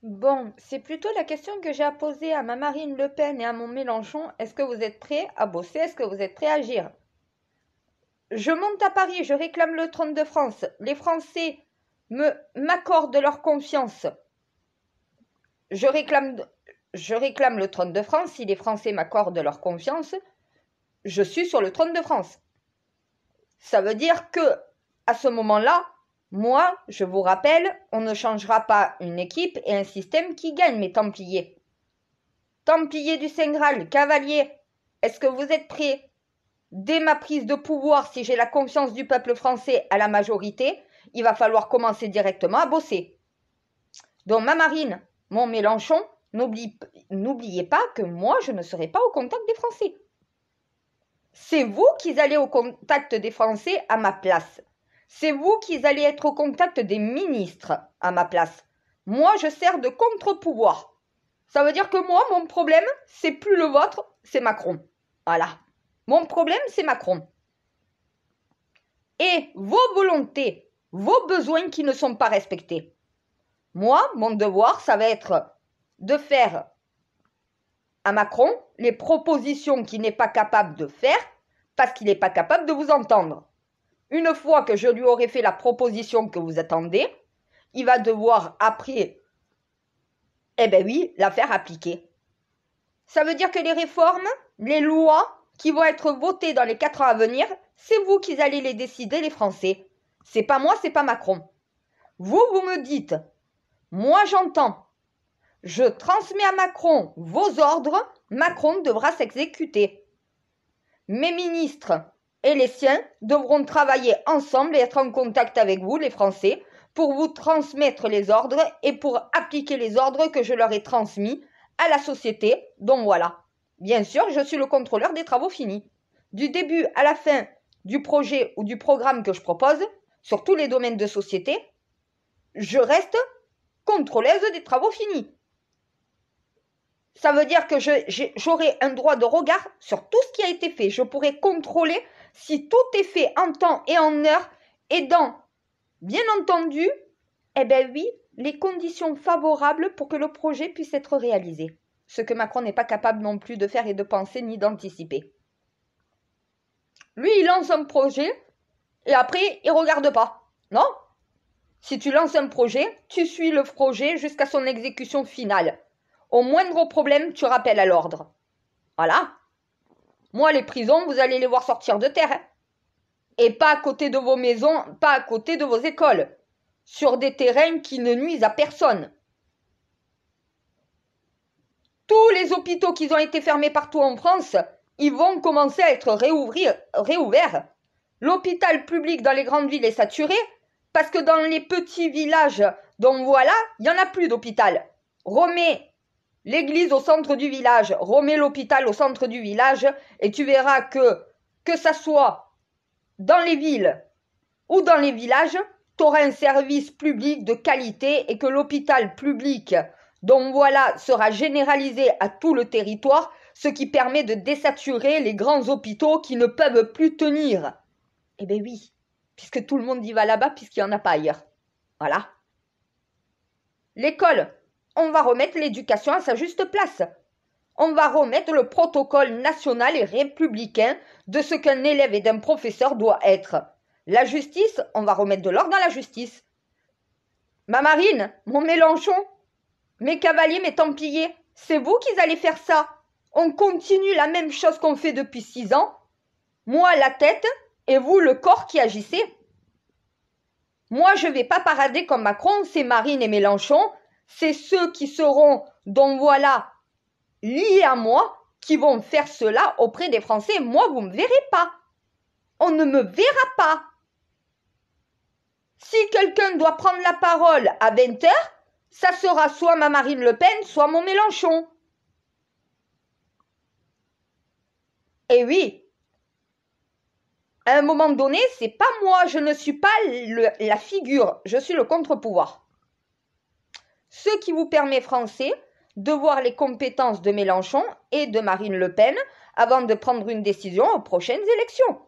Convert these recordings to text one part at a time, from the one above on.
Bon, c'est plutôt la question que j'ai à poser à ma Marine Le Pen et à mon Mélenchon. Est-ce que vous êtes prêts à bosser? Est-ce que vous êtes prêts à agir? Je monte à Paris, je réclame le trône de France. Les Français m'accordent leur confiance. Je réclame le trône de France. Si les Français m'accordent leur confiance, je suis sur le trône de France. Ça veut dire que, à ce moment-là, moi, je vous rappelle, on ne changera pas une équipe et un système qui gagne, mes Templiers. Templiers du Saint Graal, cavaliers, est-ce que vous êtes prêts? Dès ma prise de pouvoir, si j'ai la confiance du peuple français à la majorité, il va falloir commencer directement à bosser. Donc ma Marine, mon Mélenchon, n'oubliez pas que moi, je ne serai pas au contact des Français. C'est vous qui allez au contact des Français à ma place. C'est vous qui allez être au contact des ministres à ma place. Moi, je sers de contre-pouvoir. Ça veut dire que moi, mon problème, c'est plus le vôtre, c'est Macron. Voilà. Mon problème, c'est Macron. Et vos volontés, vos besoins qui ne sont pas respectés. Moi, mon devoir, ça va être de faire à Macron les propositions qu'il n'est pas capable de faire parce qu'il n'est pas capable de vous entendre. Une fois que je lui aurai fait la proposition que vous attendez, il va devoir après, la faire appliquer. Ça veut dire que les réformes, les lois qui vont être votées dans les 4 ans à venir, c'est vous qui allez les décider, les Français. C'est pas moi, c'est pas Macron. Vous me dites, moi j'entends, je transmets à Macron vos ordres, Macron devra s'exécuter. Mes ministres et les siens devront travailler ensemble et être en contact avec vous, les Français, pour vous transmettre les ordres et pour appliquer les ordres que je leur ai transmis à la société. Donc voilà. Bien sûr, je suis le contrôleur des travaux finis. Du début à la fin du projet ou du programme que je propose, sur tous les domaines de société, je reste contrôleuse des travaux finis. Ça veut dire que j'aurai un droit de regard sur tout ce qui a été fait. Je pourrai contrôler si tout est fait en temps et en heure et dans, bien entendu, les conditions favorables pour que le projet puisse être réalisé. Ce que Macron n'est pas capable non plus de faire et de penser ni d'anticiper. Lui, il lance un projet et après, il ne regarde pas. Non? Si tu lances un projet, tu suis le projet jusqu'à son exécution finale. Au moindre problème, tu rappelles à l'ordre. Voilà. Moi, les prisons, vous allez les voir sortir de terre. Et pas à côté de vos maisons, pas à côté de vos écoles. Sur des terrains qui ne nuisent à personne. Tous les hôpitaux qui ont été fermés partout en France, ils vont commencer à être réouverts. L'hôpital public dans les grandes villes est saturé parce que dans les petits villages, donc voilà, il n'y en a plus d'hôpital. Remets l'église au centre du village, remets l'hôpital au centre du village et tu verras que ça soit dans les villes ou dans les villages, tu auras un service public de qualité et que l'hôpital public, donc voilà, sera généralisé à tout le territoire, ce qui permet de désaturer les grands hôpitaux qui ne peuvent plus tenir. Eh bien oui, puisque tout le monde y va là-bas puisqu'il n'y en a pas ailleurs. Voilà. L'école, on va remettre l'éducation à sa juste place. On va remettre le protocole national et républicain de ce qu'un élève et d'un professeur doit être. La justice, on va remettre de l'ordre dans la justice. Ma Marine, mon Mélenchon, mes cavaliers, mes templiers, c'est vous qui allez faire ça. On continue la même chose qu'on fait depuis 6 ans. Moi, la tête, et vous, le corps qui agissez. Moi, je ne vais pas parader comme Macron, c'est Marine et Mélenchon. C'est ceux qui seront, donc voilà, liés à moi, qui vont faire cela auprès des Français. Moi, vous ne me verrez pas. On ne me verra pas. Si quelqu'un doit prendre la parole à 20h, ça sera soit ma Marine Le Pen, soit mon Mélenchon. Et oui, à un moment donné, c'est pas moi, je ne suis pas la figure, je suis le contre-pouvoir. Ce qui vous permet, Français, de voir les compétences de Mélenchon et de Marine Le Pen avant de prendre une décision aux prochaines élections.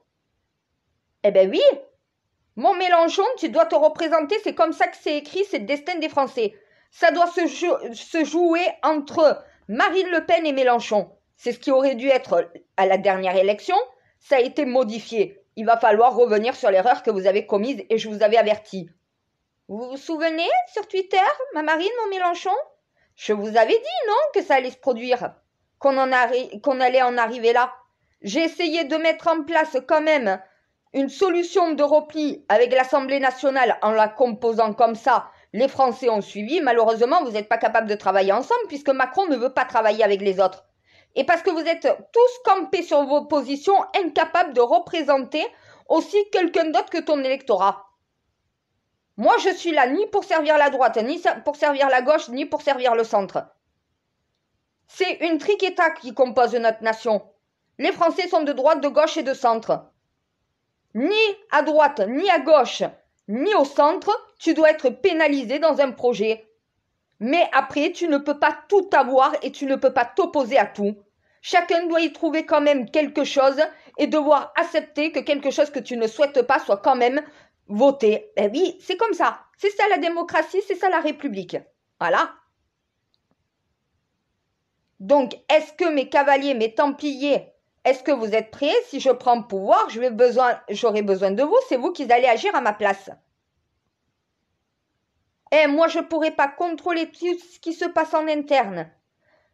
Eh bien oui, mon Mélenchon, tu dois te représenter, c'est comme ça que c'est écrit, c'est le destin des Français. Ça doit se jouer entre Marine Le Pen et Mélenchon. C'est ce qui aurait dû être à la dernière élection. Ça a été modifié. Il va falloir revenir sur l'erreur que vous avez commise et je vous avais averti. Vous vous souvenez sur Twitter, ma Marine, mon Mélenchon? Je vous avais dit, non, que ça allait se produire, qu'on allait en arriver là. J'ai essayé de mettre en place quand même une solution de repli avec l'Assemblée nationale en la composant comme ça. Les Français ont suivi. Malheureusement, vous n'êtes pas capables de travailler ensemble puisque Macron ne veut pas travailler avec les autres. Et parce que vous êtes tous campés sur vos positions, incapables de représenter aussi quelqu'un d'autre que ton électorat. Moi, je suis là ni pour servir la droite, ni pour servir la gauche, ni pour servir le centre. C'est une triqueta qui compose notre nation. Les Français sont de droite, de gauche et de centre. Ni à droite, ni à gauche, ni au centre, tu dois être pénalisé dans un projet. Mais après, tu ne peux pas tout avoir et tu ne peux pas t'opposer à tout. Chacun doit y trouver quand même quelque chose et devoir accepter que quelque chose que tu ne souhaites pas soit quand même voté. Ben oui, c'est comme ça. C'est ça la démocratie, c'est ça la République. Voilà. Donc, est-ce que mes cavaliers, mes templiers, est-ce que vous êtes prêts? Si je prends le pouvoir, j'aurai besoin de vous. C'est vous qui allez agir à ma place. Et moi, je ne pourrai pas contrôler tout ce qui se passe en interne.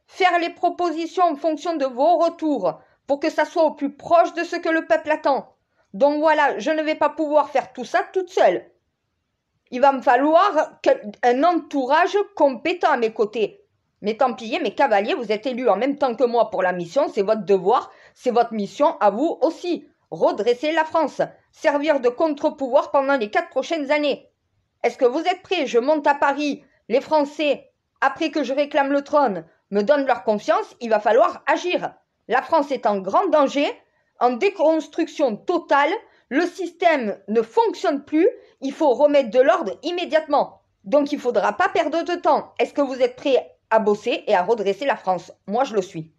Faire les propositions en fonction de vos retours pour que ça soit au plus proche de ce que le peuple attend. Donc voilà, je ne vais pas pouvoir faire tout ça toute seule. Il va me falloir un entourage compétent à mes côtés. Mes templiers, mes cavaliers, vous êtes élus en même temps que moi pour la mission, c'est votre devoir, c'est votre mission à vous aussi. Redresser la France, servir de contre-pouvoir pendant les 4 prochaines années. Est-ce que vous êtes prêts? Je monte à Paris, les Français, après que je réclame le trône, me donnent leur confiance, il va falloir agir. La France est en grand danger, en déconstruction totale, le système ne fonctionne plus, il faut remettre de l'ordre immédiatement. Donc il ne faudra pas perdre de temps. Est-ce que vous êtes prêts à bosser et à redresser la France? Moi, je le suis.